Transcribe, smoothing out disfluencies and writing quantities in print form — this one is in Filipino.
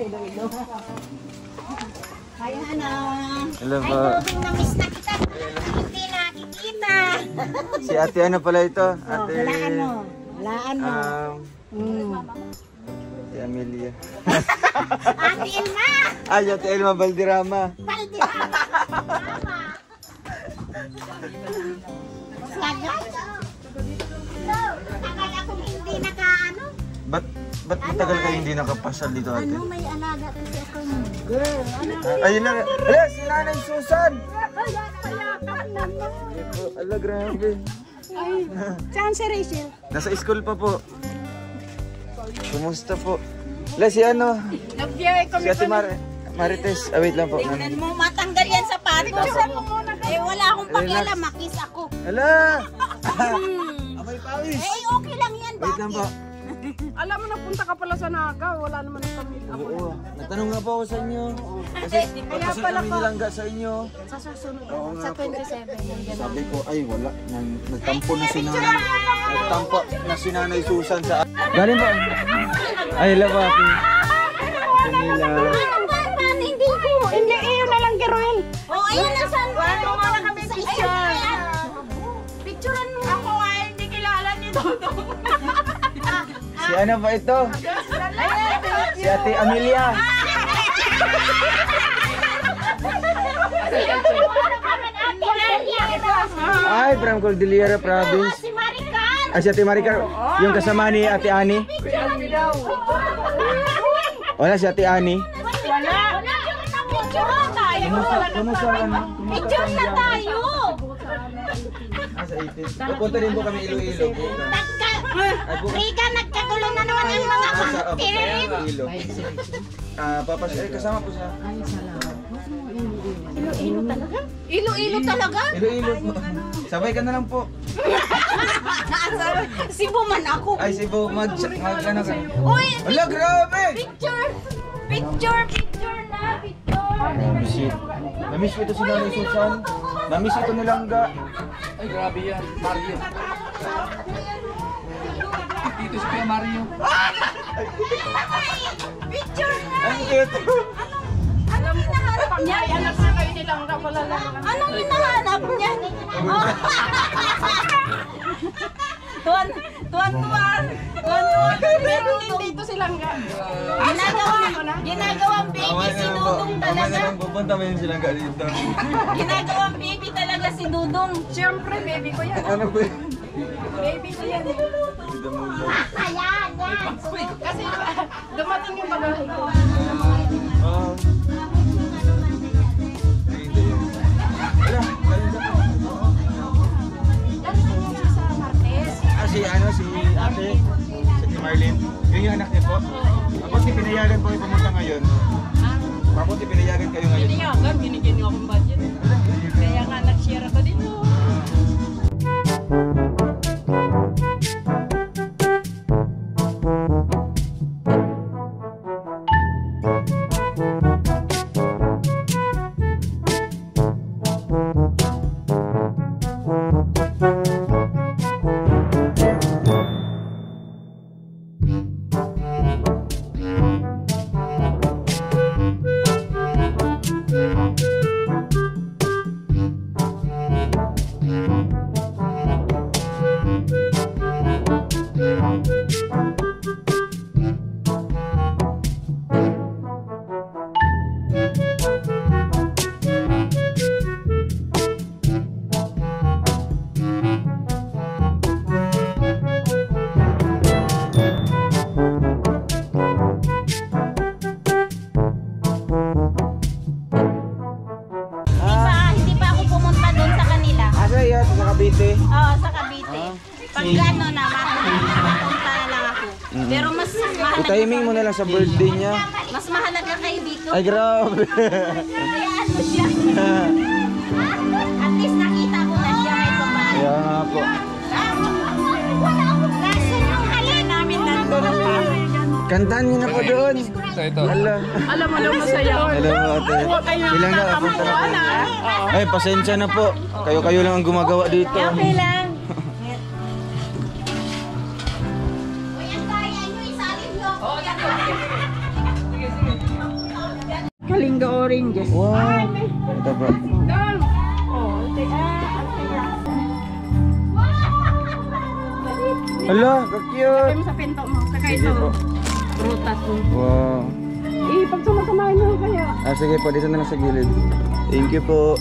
Iloilo. Hi, Hana. Hello po. Ay, Robin, na-miss na kita. Hindi nakikita. Si ate ano pala ito? Ate... Walaan mo. Walaan mo. Si Amelia. Ate Elma. Ay, ate Elma Valderrama. Valderrama. Sagat. Tagal akong hindi naka-ano. Ba't matagal kayo hindi nakapasal dito ate? Ano, may alaga kasi akong girl. Ano? Ayun na. Ala, si Nanay Susan! Payakan naman. Ala, grabe. Ay, saan si Rachel? Nasa school pa po. Kumusta po? Ala, si ano? Nag-biyay Si ate Marites. Ah, wait lang po. Tingnan mo, matanggal yan sa patos. Eh, wala akong pakialam, makis ako. Ala! Abay pawis! Eh, okay lang yan, Wait lang po. Alam mo, napunta ka pala sa Naga. Wala naman kami. Oo. Natanong nga po ako sa inyo. Kasi kami nilangga sa inyo. Sa susunod, sa 27. Sabi ko, ay wala. Nagtampo na si Nanay. Nagtampo na si Nanay Susan sa... Galing po. Ay, hello po ate. Camila. Hindi ko. Hindi, iyo na lang, Geroel. Oh, ayun na saan. Ano mo na kami picture? Picturean mo. Ako ay hindi kilala ni Dodong. Si ano ba ito? Si ate Amelia. Ay, from Cordillera Province. Si Maricar. Ay, si ate Maricar. Yung kasama ni ate Ani. Wala si ate Ani. Wala. Picture tayo. Kumusta ano? Picture na tayo. Sa 18. Pupunta din po kami Iloilo po. Rika, nagkagulo na naman ang mga kapatid. Iloilo. Papas, kasama po siya. Ilo-ilo talaga? Ilo-ilo talaga? Iloilo po. Sabay ka na lang po. Sibo man ako. Ay, Sibo, ano ka? Uy, Ala, grabe! picture! Picture na, picture! Namiss ko ito si Nanay Susan. Namiss ito ni Langga. Ay, grabe yan. Mario. Dito si Kuya Mario. Picture na! Ang cute. Anong hinahanap niya? Ay, anak na kayo nilang wala lang. Anong hinahanap niya? Tuwan-tuwan. Pero dito silang Ginagawang baby si Dudong Mama na talaga. lang pupunta mo yun si Langga dito. Ginagawang baby talaga si Dudong. Siyempre, baby ko yan. Ano ba yun? Baby ko yan. Si Damulo. Ayan, yan. Kasi dumating yung bagahe ko. Oh. Ala, galing na po. Sa Martes. Si ano, si ate, si Marlene. Yun yung anak niya po. Tapos pinayagan po kayo pumunta ngayon. Tapos pinayagan kayo ngayon. Pinayagan, binigyan niyo akong budget. Kaya nga nag-share ako dito. Hindi pa ako pumunta doon sa kanila. Asa yan? Sa Cavite? Oo, sa Cavite. Pag ano na, mapunta na lang ako. Pero mas mahalaga, I-timing mo na lang sa birthday niya. mas mahalaga kayo dito. Ay, grabe. Kaya ano siya. At least nakita ko na siya kahit pa paano. Kaya nga po. Wala akong kaso yung hala namin nandun pa. Kantahan niyo na po doon. Ito. Hala. Alam mo daw masaya. Hello ate. Ilang na, punta na po. Ay, pasensya na po. Kayo-kayo lang ang gumagawa dito. Okay lang. Uy, ang kaya nyo, isalin nyo ako. mango oranges. Wow. Ito po. Hala, ka-cute. Sa pinto mo. Saka Sige ito. po. Prutas mo. Wow. Pag sumasamahin mo kaya. Sige po, dito na lang sa gilid. Thank you po.